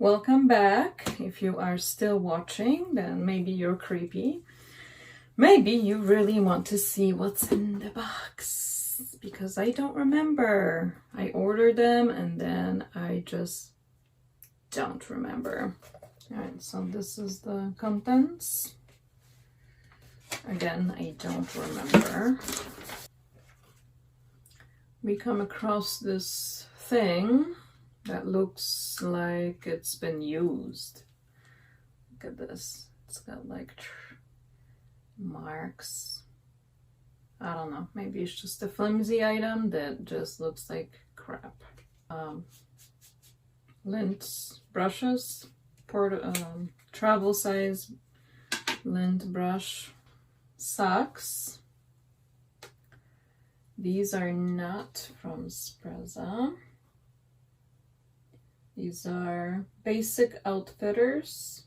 Welcome back. If you are still watching, then maybe you're creepy. Maybe you really want to see what's in the box, because I don't remember. I ordered them and then I just don't remember. Alright, so this is the contents. Again, I don't remember. We come across this thing that looks like it's been used. Look at this. It's got like marks. I don't know. Maybe it's just a flimsy item that just looks like crap. Lint brushes. Travel size lint brush. Socks. These are not from Sprezza. These are Basic Outfitters,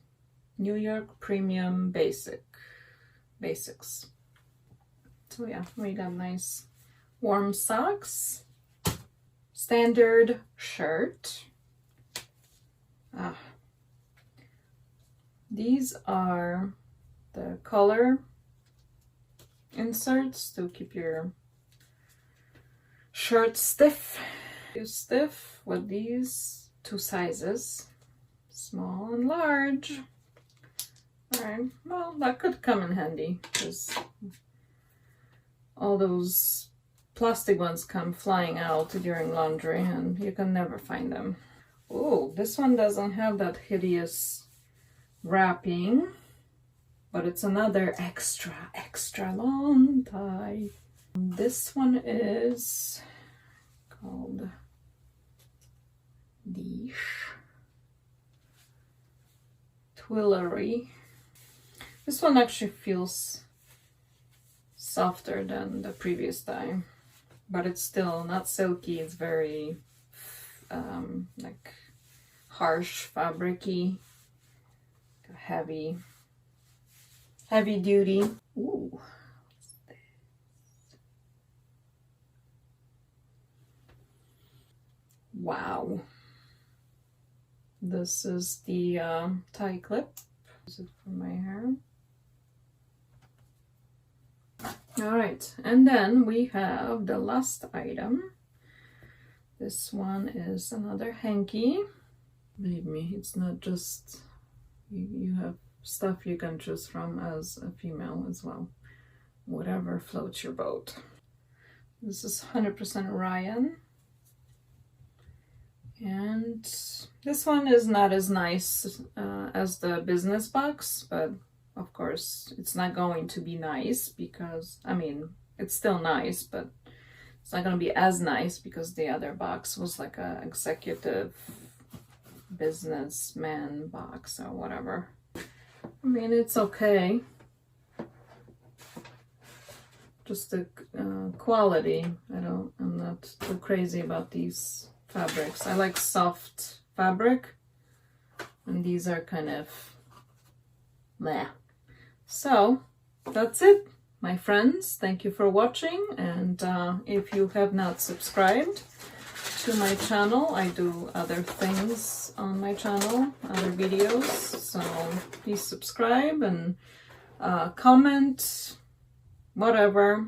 New York Premium Basics. So yeah, we got nice warm socks, standard shirt. These are the color inserts to keep your shirt stiff. Stiff with these two sizes, small and large. Alright, well, that could come in handy because all those plastic ones come flying out during laundry and you can never find them. Oh, this one doesn't have that hideous wrapping, but it's another extra long tie. This one is called Twillery. This one actually feels softer than the previous time, but it's still not silky. It's very like harsh, fabricy, heavy duty. Ooh, what's this? Wow. This is the tie clip. This is for my hair. Alright, and then we have the last item. This one is another hanky. Believe me, it's not just, you have stuff you can choose from as a female as well. Whatever floats your boat. This is 100% Ryan. And this one is not as nice as the business box, but of course it's not going to be nice because, I mean, it's still nice, but it's not going to be as nice because the other box was like a executive businessman box or whatever. I mean, it's okay. Just the quality. I'm not too crazy about these fabrics. I like soft fabric, and these are kind of meh. So that's it, my friends. Thank you for watching, and if you have not subscribed to my channel, I do other things on my channel, other videos, so please subscribe and comment, whatever.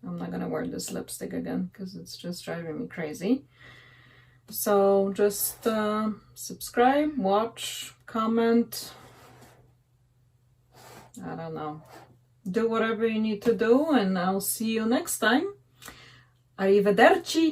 I'm not gonna wear this lipstick again because it's just driving me crazy. So just subscribe, watch, comment, I don't know, do whatever you need to do, and I'll see you next time. Arrivederci!